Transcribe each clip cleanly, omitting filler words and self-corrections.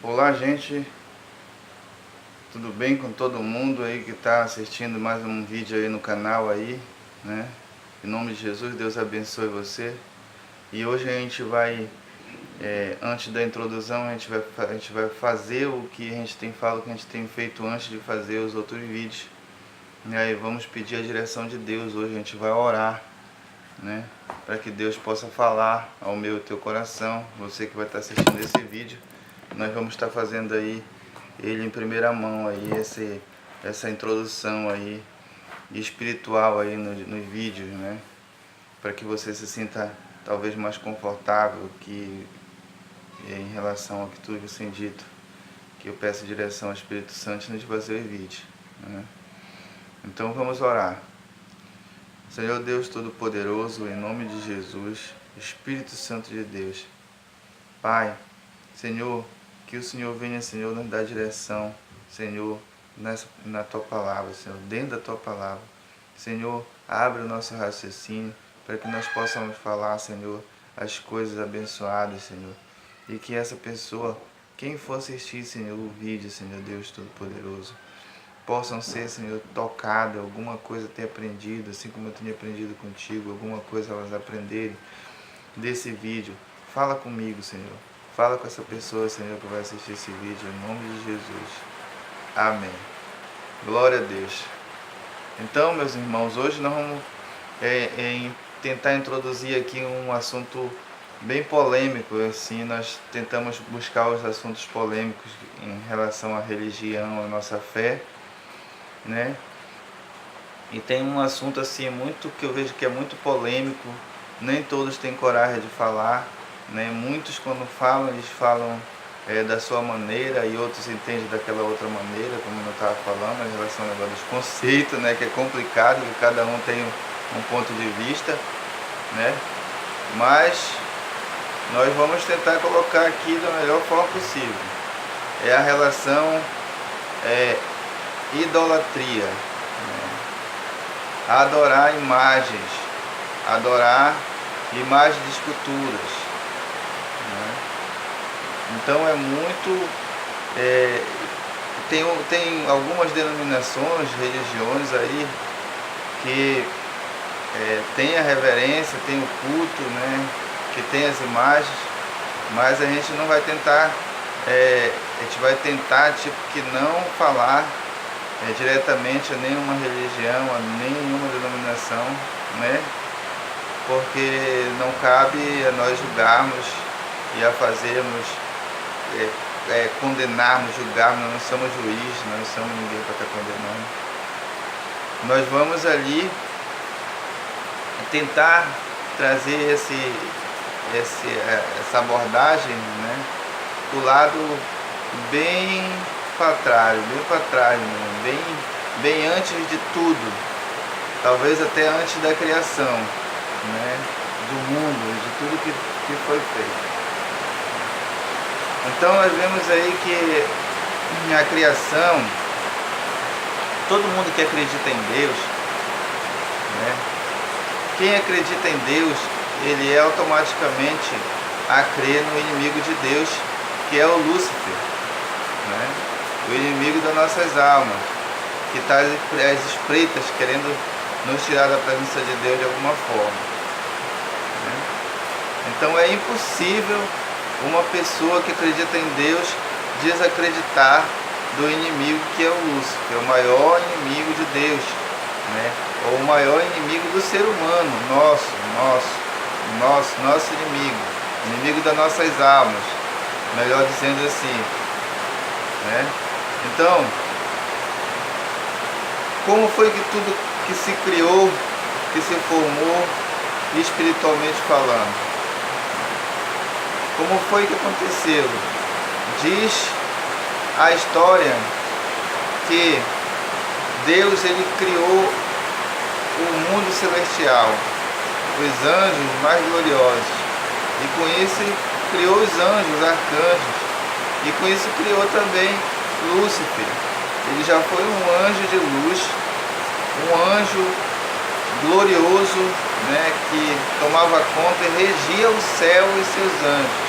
Olá, gente, tudo bem com todo mundo aí que está assistindo mais um vídeo aí no canal aí, né? Em nome de Jesus, Deus abençoe você. E hoje a gente vai, antes da introdução, a gente vai fazer o que a gente tem falado, que a gente tem feito antes de fazer os outros vídeos. E aí vamos pedir a direção de Deus hoje, a gente vai orar, né? Para que Deus possa falar ao meu e teu coração, você que vai estar assistindo esse vídeo. Nós vamos estar fazendo aí ele em primeira mão aí, essa introdução aí espiritual aí nos vídeos, né? Para que você se sinta talvez mais confortável que em relação ao que tudo tem dito, que eu peço direção ao Espírito Santo antes de fazer o vídeo, né? Então vamos orar. Senhor Deus Todo-Poderoso, em nome de Jesus, Espírito Santo de Deus, Pai, Senhor, que o Senhor venha, Senhor, nos dar direção, Senhor, na Tua Palavra, Senhor, dentro da Tua Palavra. Senhor, abre o nosso raciocínio para que nós possamos falar, Senhor, as coisas abençoadas, Senhor. E que essa pessoa, quem for assistir, Senhor, o vídeo, Senhor Deus Todo-Poderoso, possam ser, Senhor, tocadas, alguma coisa ter aprendido, assim como eu tenho aprendido contigo, alguma coisa elas aprenderem desse vídeo. Fala comigo, Senhor. Fala com essa pessoa, Senhor, que vai assistir esse vídeo, em nome de Jesus. Amém. Glória a Deus. Então, meus irmãos, hoje nós vamos tentar introduzir aqui um assunto bem polêmico. Assim, nós tentamos buscar os assuntos polêmicos em relação à religião, à nossa fé, né? E tem um assunto assim muito que eu vejo que é muito polêmico. Nem todos têm coragem de falar, né? Muitos, quando falam, eles falam da sua maneira e outros entendem daquela outra maneira, como eu estava falando, em relação ao negócio dos conceitos, né? Que é complicado, que cada um tem um ponto de vista, né? Mas nós vamos tentar colocar aqui da melhor forma possível. É a relação idolatria, né? Adorar imagens, adorar imagens de esculturas, né? Então é muito tem algumas denominações, religiões aí que tem a reverência, tem o culto, né? Que tem as imagens, mas a gente não vai tentar, a gente vai tentar tipo que não falar diretamente a nenhuma religião, a nenhuma denominação, né? Porque não cabe a nós julgarmos e a fazermos, condenarmos, julgarmos. Nós não somos juízes, nós não somos ninguém para estar condenando. Nós vamos ali tentar trazer essa abordagem, né, do lado bem para trás, bem antes de tudo, talvez até antes da criação, né, do mundo, de tudo que foi feito. Então nós vemos aí que a criação, todo mundo que acredita em Deus, né, quem acredita em Deus, ele é automaticamente a crer no inimigo de Deus, que é o Lúcifer, né? O inimigo das nossas almas, que está às espreitas, querendo nos tirar da presença de Deus de alguma forma, né? Então é impossível uma pessoa que acredita em Deus desacreditar do inimigo que é o Lúcifer, o maior inimigo de Deus, né? Ou o maior inimigo do ser humano, nosso inimigo das nossas almas, melhor dizendo assim, né? Então, como foi que tudo que se criou, que se formou espiritualmente falando? Como foi que aconteceu? Diz a história que Deus, ele criou o mundo celestial, os anjos mais gloriosos, e com isso criou os anjos, os arcanjos, e com isso criou também Lúcifer. Ele já foi um anjo de luz, um anjo glorioso, né, que tomava conta e regia o céu e seus anjos.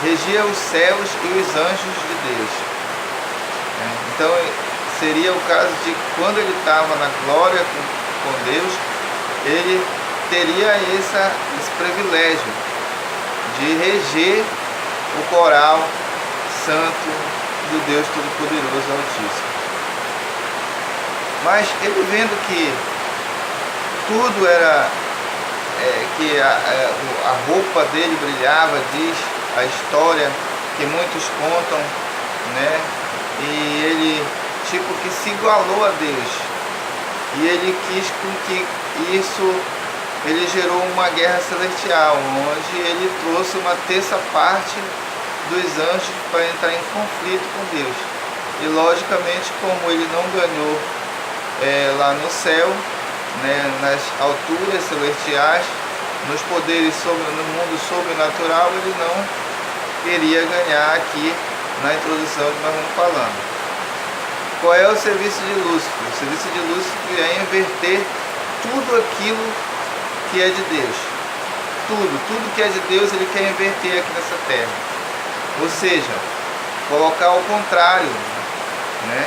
regia os céus e os anjos de Deus. Então seria o caso de quando ele estava na glória com Deus, ele teria esse privilégio de reger o coral santo do Deus Todo-Poderoso Altíssimo. Mas ele vendo que tudo era, que a roupa dele brilhava, diz a história que muitos contam, né? E ele tipo que se igualou a Deus. E ele quis com que isso, ele gerou uma guerra celestial, onde ele trouxe uma terça parte dos anjos para entrar em conflito com Deus. E logicamente, como ele não ganhou lá no céu, né, nas alturas celestiais, nos poderes no mundo sobrenatural, ele não iria ganhar aqui na introdução que nós vamos falando. Qual é o serviço de Lúcifer? O serviço de Lúcifer é inverter tudo aquilo que é de Deus. Tudo que é de Deus ele quer inverter aqui nessa terra. Ou seja, colocar ao contrário, né?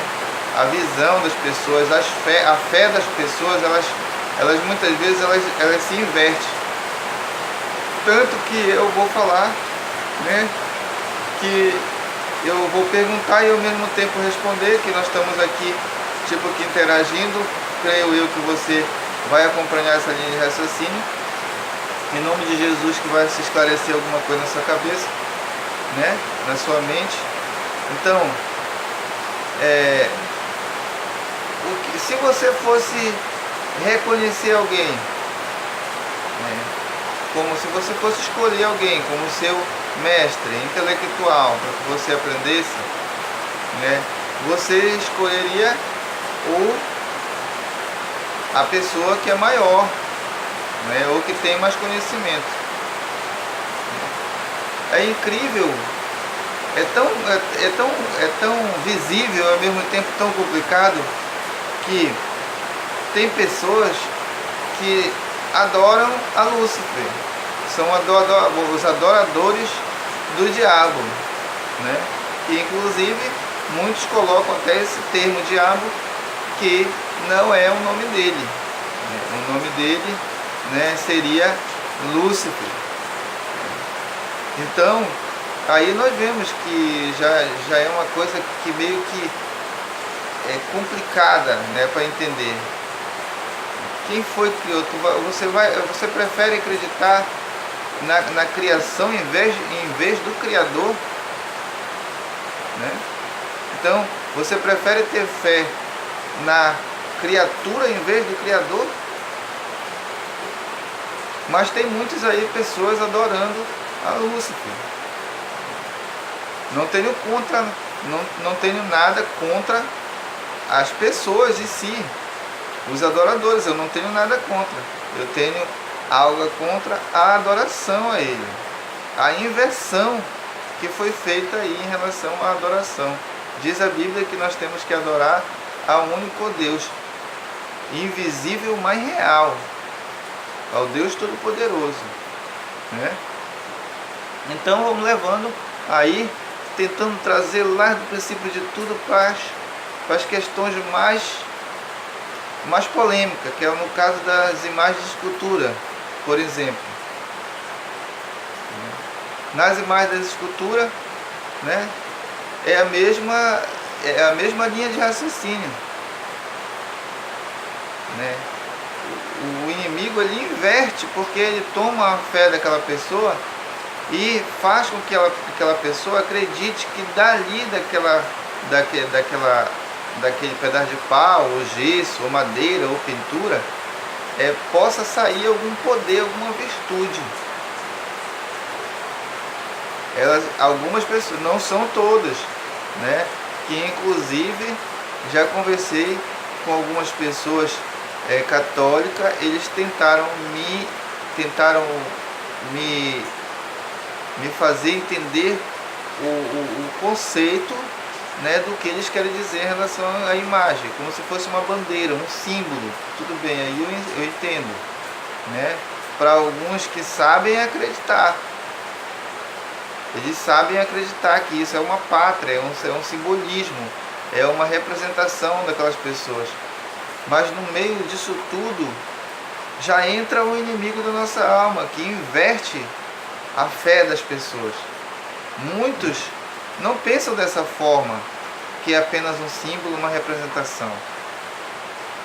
A visão das pessoas, a fé das pessoas, elas muitas vezes elas se invertem. Tanto que eu vou falar, né, que eu vou perguntar e ao mesmo tempo responder, que nós estamos aqui tipo que interagindo. Creio eu que você vai acompanhar essa linha de raciocínio. Em nome de Jesus, que vai se esclarecer alguma coisa na sua cabeça, né, na sua mente. Então, se você fosse reconhecer alguém, né, como se você fosse escolher alguém como seu mestre intelectual para que você aprendesse, né, você escolheria a pessoa que é maior, né, ou que tem mais conhecimento. É incrível, é tão visível, ao mesmo tempo tão complicado, que tem pessoas que adoram a Lúcifer, são os adoradores do diabo, né? E inclusive muitos colocam até esse termo diabo, que não é o nome dele, né? O nome dele, né, seria Lúcifer. Então aí nós vemos que já é uma coisa que meio que é complicada, né, para entender. Quem foi que criou? Você prefere acreditar na criação em vez do Criador, né? Então você prefere ter fé na criatura em vez do Criador? Mas tem muitas aí pessoas adorando a Lúcifer. Não tenho nada contra as pessoas em si, os adoradores, eu não tenho nada contra. Eu tenho algo contra a adoração a ele, a inversão que foi feita aí em relação à adoração. Diz a Bíblia que nós temos que adorar ao único Deus, invisível, mas real, ao Deus Todo-Poderoso, né? Então vamos levando aí, tentando trazer lá do princípio de tudo para as questões mais polêmicas, que é no caso das imagens de escultura, por exemplo. Nas imagens da escultura, né, é a mesma linha de raciocínio, né? O inimigo ele inverte, porque ele toma a fé daquela pessoa e faz com que aquela pessoa acredite que dali daquele pedaço de pau, ou gesso, ou madeira, ou pintura, possa sair algum poder, alguma virtude. Algumas pessoas, não são todas, né? Que inclusive já conversei com algumas pessoas católicas, eles tentaram me fazer entender o conceito, né, do que eles querem dizer em relação à imagem, como se fosse uma bandeira, um símbolo. Tudo bem, aí eu entendo, né? Para alguns que sabem acreditar, Eles sabem acreditar que isso é uma pátria, é um simbolismo, é uma representação daquelas pessoas. Mas no meio disso tudo, já entra o inimigo da nossa alma, que inverte a fé das pessoas. Muitos não pensam dessa forma, que é apenas um símbolo, uma representação.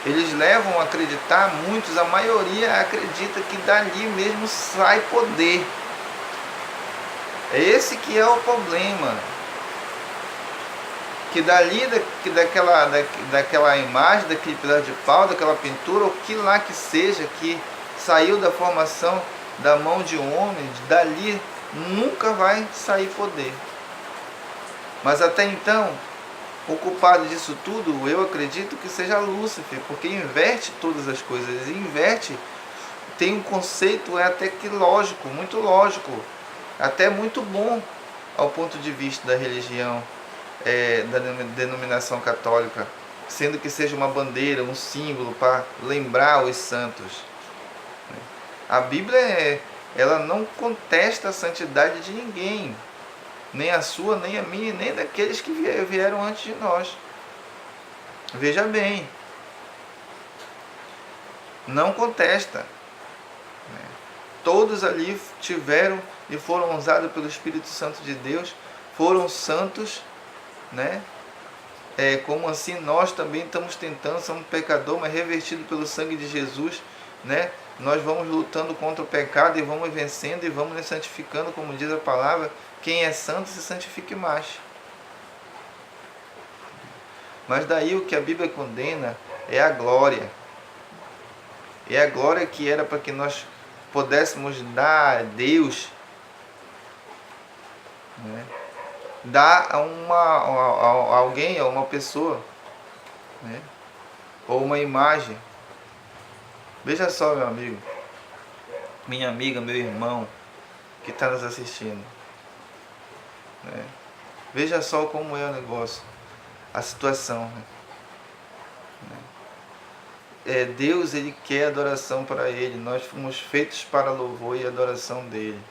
Eles levam a acreditar, muitos, a maioria acredita que dali mesmo sai poder. É esse que é o problema. Que dali, daquela imagem, daquele pedaço de pau, daquela pintura, ou que lá que seja, que saiu da formação da mão de um homem, dali nunca vai sair poder. Mas até então, o culpado disso tudo, eu acredito que seja Lúcifer, porque inverte todas as coisas, inverte, tem um conceito até que lógico, muito lógico, até muito bom ao ponto de vista da religião, da denominação católica, sendo que seja uma bandeira, um símbolo para lembrar os santos. A Bíblia, ela não contesta a santidade de ninguém, nem a sua, nem a minha, nem daqueles que vieram antes de nós. Veja bem, não contesta. Todos ali tiveram e foram usados pelo Espírito Santo de Deus, foram santos, né? Como assim nós também estamos tentando, somos pecador, mas revestido pelo sangue de Jesus, né? Nós vamos lutando contra o pecado e vamos vencendo e vamos nos santificando, como diz a palavra. Quem é santo se santifique mais. Mas daí o que a Bíblia condena é a glória. É a glória que era para que nós pudéssemos dar a Deus, né? Dar a alguém, a uma pessoa, né? Ou uma imagem. Veja só, meu amigo, minha amiga, meu irmão que está nos assistindo, né? Veja só como é o negócio, a situação, né? Deus, ele quer adoração para ele. Nós fomos feitos para louvor e adoração dele.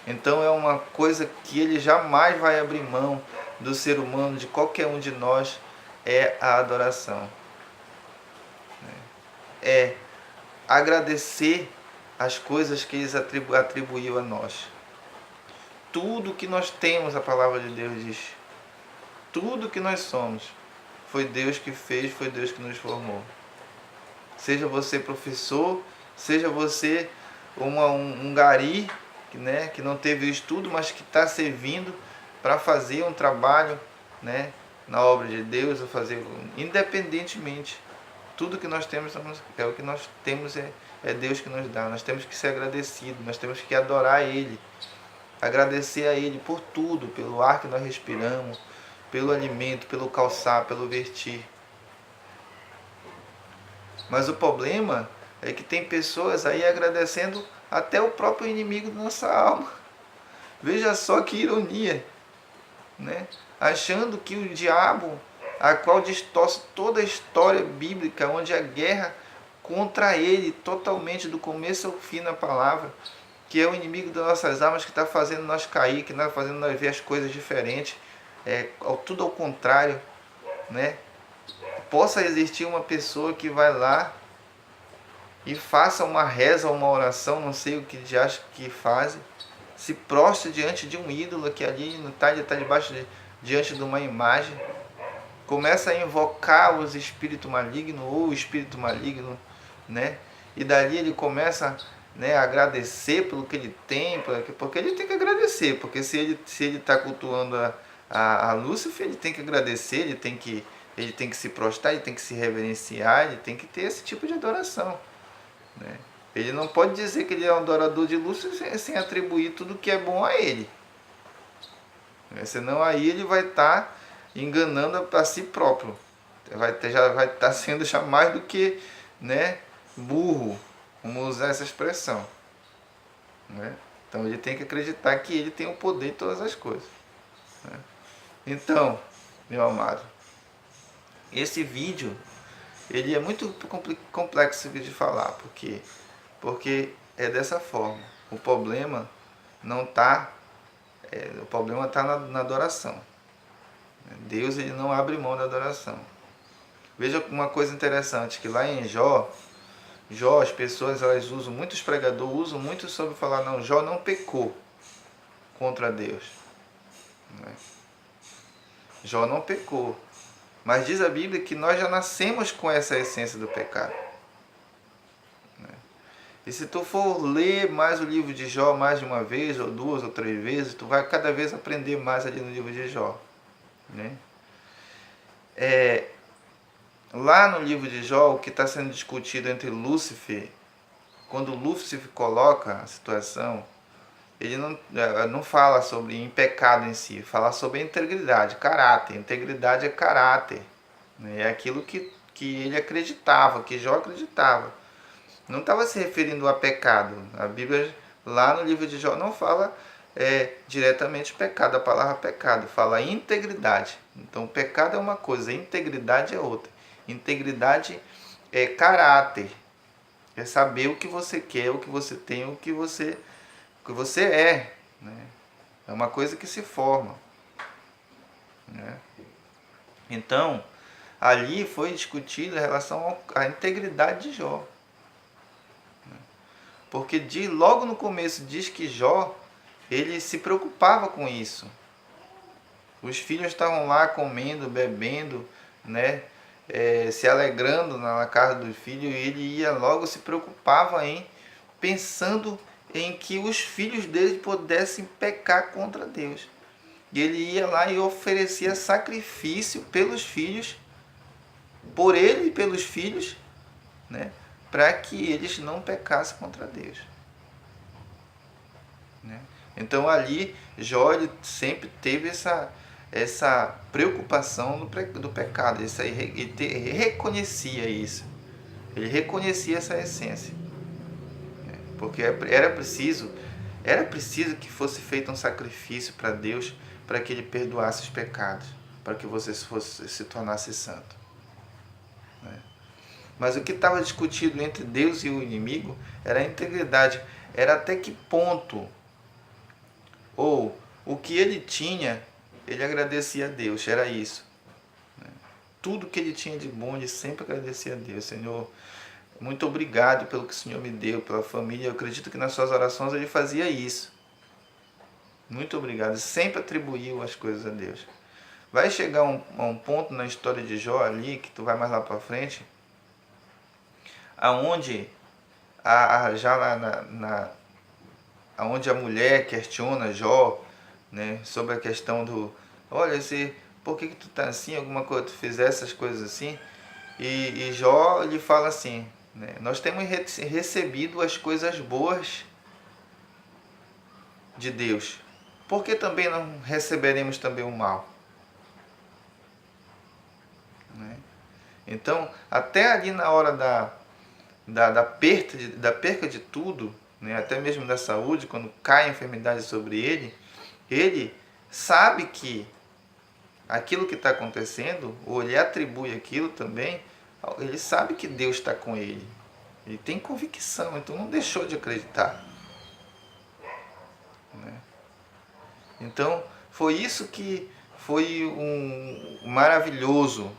Então é uma coisa que ele jamais vai abrir mão do ser humano, de qualquer um de nós, é a adoração. É agradecer as coisas que ele atribuiu a nós. Tudo que nós temos, a palavra de Deus diz, tudo que nós somos, foi Deus que fez, foi Deus que nos formou. Seja você professor, seja você um gari, né, que não teve estudo, mas que está servindo para fazer um trabalho, né, na obra de Deus, ou fazer independentemente. Tudo que nós temos é o que nós temos, é Deus que nos dá. Nós temos que ser agradecidos, nós temos que adorar Ele, agradecer a Ele por tudo, pelo ar que nós respiramos, pelo alimento, pelo calçar, pelo vestir. Mas o problema é que tem pessoas aí agradecendo até o próprio inimigo da nossa alma. Veja só que ironia, né? Achando que o diabo, a qual distorce toda a história bíblica, onde a guerra contra ele, totalmente do começo ao fim na palavra, que é o inimigo das nossas almas, que está fazendo nós cair, que está fazendo nós ver as coisas diferentes, tudo ao contrário, né? Possa existir uma pessoa que vai lá e faça uma reza, uma oração, não sei o que de acha que fazem, se prostre diante de um ídolo que ali no está debaixo diante de uma imagem, começa a invocar os espíritos malignos ou o espírito maligno, né? E dali ele começa, né, a agradecer pelo que ele tem, porque ele tem que agradecer, porque se ele está cultuando a Lúcifer, ele tem que agradecer, ele tem que se prostrar, ele tem que se reverenciar, ele tem que ter esse tipo de adoração, né? Ele não pode dizer que ele é um adorador de Lúcifer sem atribuir tudo que é bom a ele, né? Senão aí ele vai estar enganando a si próprio, já vai estar sendo já mais do que, né, burro, vamos usar essa expressão, né? Então ele tem que acreditar que ele tem o poder de todas as coisas, né? Então, meu amado, esse vídeo ele é muito complexo de falar, porque é dessa forma. O problema não está O problema está na adoração. Deus, ele não abre mão da adoração. Veja uma coisa interessante, que lá em Jó, as pessoas, elas usam, muitos pregadores usam muito sobre falar, não, Jó não pecou contra Deus. Né? Jó não pecou. Mas diz a Bíblia que nós já nascemos com essa essência do pecado. Né? E se tu for ler mais o livro de Jó mais de uma vez, ou duas, ou três vezes, tu vai cada vez aprender mais ali no livro de Jó. Né? Lá no livro de Jó, o que está sendo discutido entre Lúcifer, quando Lúcifer coloca a situação, ele não fala sobre em pecado em si, fala sobre integridade, caráter. Integridade é caráter. Né? É aquilo que ele acreditava, que Jó acreditava. Não estava se referindo a pecado. A Bíblia, lá no livro de Jó, não fala diretamente pecado, a palavra pecado, fala integridade. Então, pecado é uma coisa, integridade é outra. Integridade é caráter, é saber o que você quer, o que você tem, o que você é. Né? É uma coisa que se forma. Né? Então, ali foi discutida em relação à integridade de Jó. Porque logo no começo diz que Jó, ele se preocupava com isso. Os filhos estavam lá comendo, bebendo, né? Se alegrando na casa do filho, e ele ia logo, se preocupava pensando em que os filhos dele pudessem pecar contra Deus. E ele ia lá e oferecia sacrifício pelos filhos, por ele e pelos filhos, né? Para que eles não pecassem contra Deus. Né? Então ali, Jó sempre teve essa preocupação do pecado. Ele reconhecia isso. Ele reconhecia essa essência. Né? Porque era preciso que fosse feito um sacrifício para Deus, para que Ele perdoasse os pecados, para que você se tornasse santo. Né? Mas o que estava discutido entre Deus e o inimigo era a integridade. Era até que ponto, ou o que ele tinha, ele agradecia a Deus. Era isso. Tudo que ele tinha de bom, ele sempre agradecia a Deus. Senhor, muito obrigado pelo que o Senhor me deu, pela família. Eu acredito que nas suas orações ele fazia isso. Muito obrigado. Sempre atribuiu as coisas a Deus. Vai chegar a um ponto na história de Jó ali, que tu vai mais lá para frente, aonde aonde a mulher questiona Jó, né, sobre a questão do, olha, por que tu tá assim, alguma coisa, tu fizesse essas coisas assim, e Jó lhe fala assim, né, nós temos recebido as coisas boas de Deus, por que também não receberemos também o mal? Né? Então, até ali na hora da perca de tudo, né, até mesmo da saúde, quando cai a enfermidade sobre ele sabe que aquilo que está acontecendo, ou ele atribui aquilo também, ele sabe que Deus está com ele. Ele tem convicção, então não deixou de acreditar. Né? Então, foi isso que foi um maravilhoso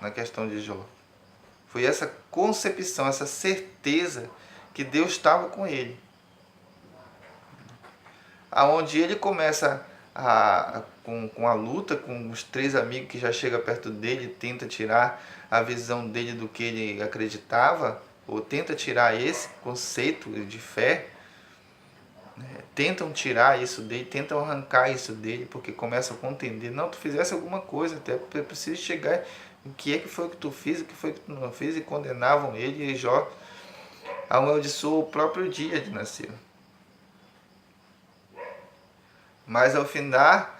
na questão de Jó. Foi essa concepção, essa certeza que Deus estava com ele. Aonde ele começa com a luta com os três amigos que já chegam perto dele, tenta tirar a visão dele do que ele acreditava, ou tenta tirar esse conceito de fé, né? Tentam tirar isso dele, tentam arrancar isso dele, porque começam a contender, não, tu fizesse alguma coisa, até preciso chegar, o que é que foi que tu fez, o que foi que tu não fez, e condenavam ele, e Jó amaldiçoou o próprio dia de nascer. Mas ao final,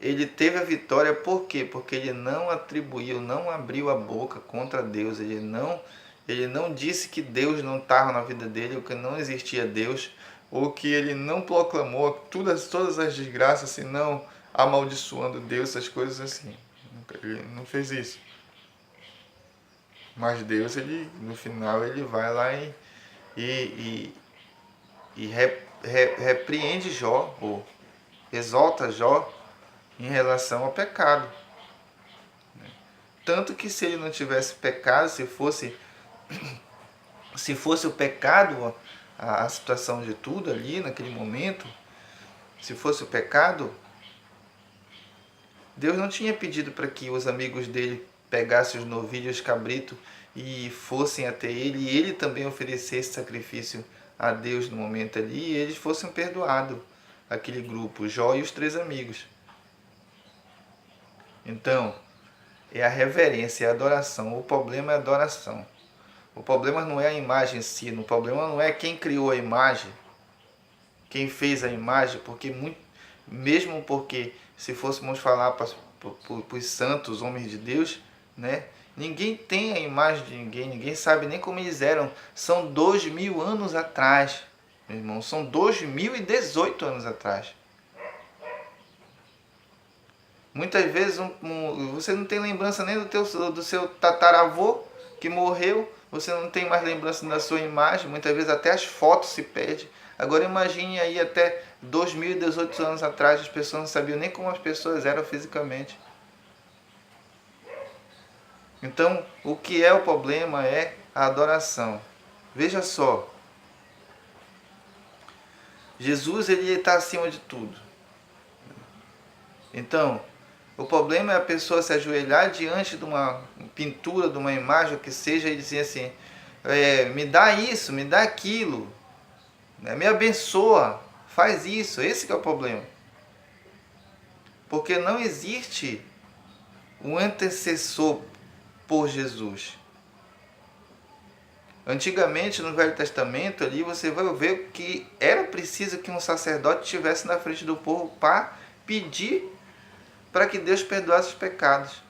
ele teve a vitória, por quê? Porque ele não atribuiu, não abriu a boca contra Deus, ele não disse que Deus não estava na vida dele, ou que não existia Deus, ou que ele não proclamou todas as desgraças, senão amaldiçoando Deus, essas coisas assim. Ele não fez isso. Mas Deus, no final, ele vai lá e repreende Jó, ou exalta Jó em relação ao pecado. Tanto que se ele não tivesse pecado, se fosse o pecado a situação de tudo ali naquele momento, se fosse o pecado, Deus não tinha pedido para que os amigos dele pegassem os novilhos cabritos e fossem até ele, e ele também oferecesse sacrifício a Deus no momento ali, e eles fossem perdoados, aquele grupo, Jó e os 3 amigos. Então, é a reverência, é a adoração. O problema é a adoração. O problema não é a imagem em si, o problema não é quem criou a imagem, quem fez a imagem, mesmo porque se fôssemos falar para os santos, homens de Deus, né? Ninguém tem a imagem de ninguém, ninguém sabe nem como eles eram. São 2000 anos atrás, meu irmão, são 2018 anos atrás. Muitas vezes você não tem lembrança nem do seu tataravô que morreu, você não tem mais lembrança da sua imagem, muitas vezes até as fotos se perdem. Agora imagine aí até 2018 anos atrás, as pessoas não sabiam nem como as pessoas eram fisicamente. Então, o que é o problema é a adoração. Veja só, Jesus ele está acima de tudo. Então, o problema é a pessoa se ajoelhar diante de uma pintura, de uma imagem, o que seja, e dizer assim, me dá isso, me dá aquilo, me abençoa, faz isso. Esse que é o problema. Porque não existe um antecessor por Jesus. Antigamente, no Velho Testamento, ali você vai ver que era preciso que um sacerdote estivesse na frente do povo para pedir para que Deus perdoasse os pecados,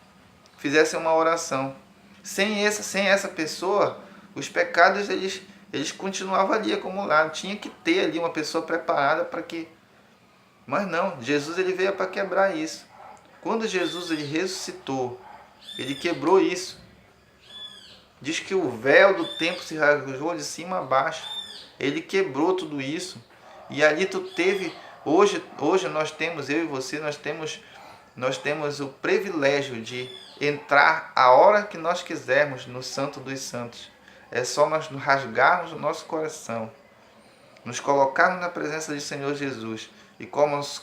fizesse uma oração. Sem essa pessoa, os pecados eles continuavam ali acumulados. Tinha que ter ali uma pessoa preparada para que... Mas não, Jesus ele veio para quebrar isso. Quando Jesus ele ressuscitou, ele quebrou isso. Diz que o véu do templo se rasgou de cima a baixo. Ele quebrou tudo isso. E ali tu teve... Hoje nós temos, eu e você, nós temos o privilégio de entrar a hora que nós quisermos no Santo dos Santos. É só nós rasgarmos o nosso coração, nos colocarmos na presença do Senhor Jesus e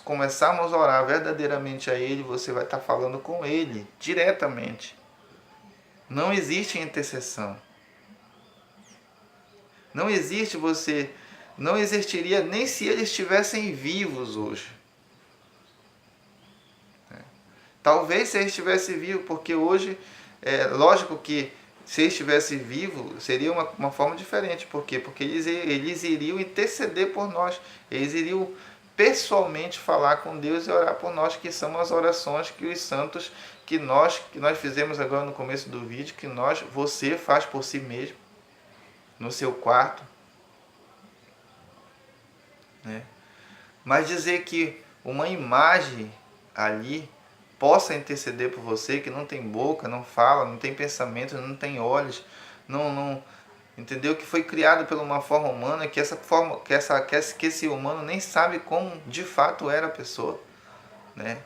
começarmos a orar verdadeiramente a Ele, você vai estar falando com Ele diretamente. Não existe intercessão. Não existiria nem se eles estivessem vivos hoje. Talvez se ele estivesse vivo, porque hoje, lógico que se ele estivesse vivo, seria uma forma diferente. Por quê? Porque eles iriam interceder por nós. Eles iriam pessoalmente falar com Deus e orar por nós, que são as orações que os santos, que nós fizemos agora no começo do vídeo, que você faz por si mesmo, no seu quarto. Né? Mas dizer que uma imagem ali possa interceder por você, que não tem boca, não fala, não tem pensamento, não tem olhos, não entendeu? Que foi criado por uma forma humana, que esse humano nem sabe como de fato era a pessoa, né?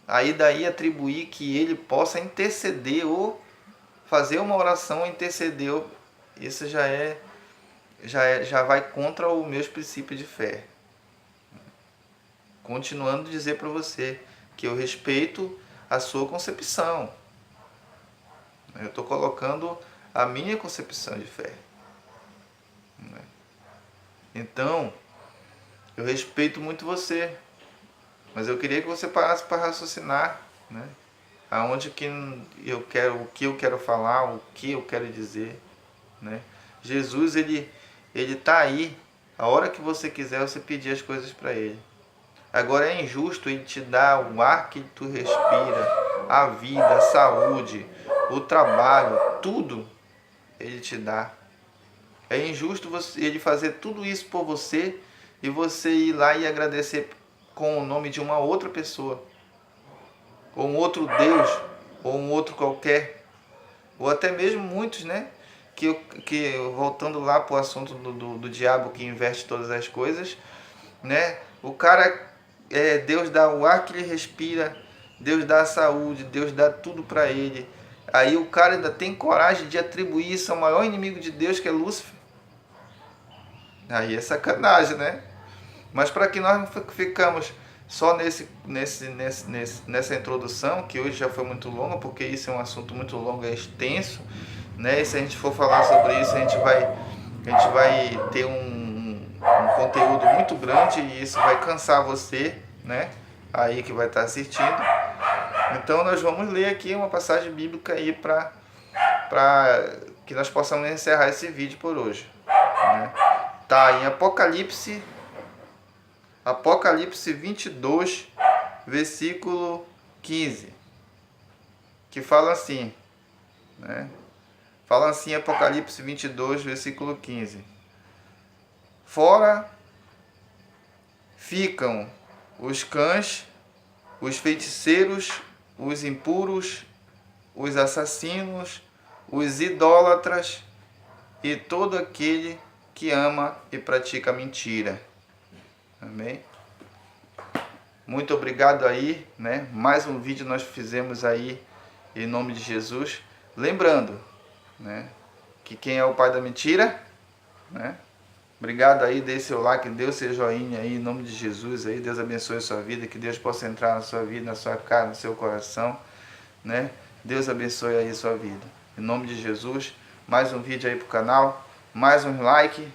Aí daí atribuir que ele possa interceder ou fazer uma oração, interceder, isso já vai contra os meus princípios de fé. Continuando a dizer para você que eu respeito a sua concepção. Eu estou colocando a minha concepção de fé. Então, eu respeito muito você, mas eu queria que você parasse para raciocinar, né? Aonde que eu quero, o que eu quero falar, o que eu quero dizer, né? Jesus ele está aí, a hora que você quiser você pedir as coisas para ele. Agora é injusto ele te dar o ar que tu respira, a vida, a saúde, o trabalho, tudo ele te dá. É injusto ele fazer tudo isso por você e você ir lá e agradecer com o nome de uma outra pessoa, ou um outro Deus, ou um outro qualquer, ou até mesmo muitos, né? Que voltando lá para o assunto do diabo que investe todas as coisas, né? O cara Deus dá o ar que ele respira, Deus dá a saúde, Deus dá tudo para ele. Aí o cara ainda tem coragem de atribuir isso ao maior inimigo de Deus, que é Lúcifer. Aí é sacanagem, né? Mas para que nós não ficamos só nessa introdução, que hoje já foi muito longa, porque isso é um assunto muito longo, é extenso, né? E se a gente for falar sobre isso, a gente vai ter um conteúdo muito grande e isso vai cansar você, né? Aí que vai estar assistindo. Então nós vamos ler aqui uma passagem bíblica aí para que nós possamos encerrar esse vídeo por hoje, né? Tá em Apocalipse 22, versículo 15, que fala assim, né? Fala assim, Apocalipse 22, versículo 15. Fora ficam os cães, os feiticeiros, os impuros, os assassinos, os idólatras e todo aquele que ama e pratica mentira. Amém? Muito obrigado aí, né? Mais um vídeo nós fizemos aí em nome de Jesus. Lembrando, né, que quem é o pai da mentira, né? Obrigado aí, dê seu like, dê o seu joinha aí em nome de Jesus aí. Deus abençoe a sua vida, que Deus possa entrar na sua vida, na sua casa, no seu coração, né? Deus abençoe aí a sua vida. Em nome de Jesus, mais um vídeo aí pro canal, mais um like.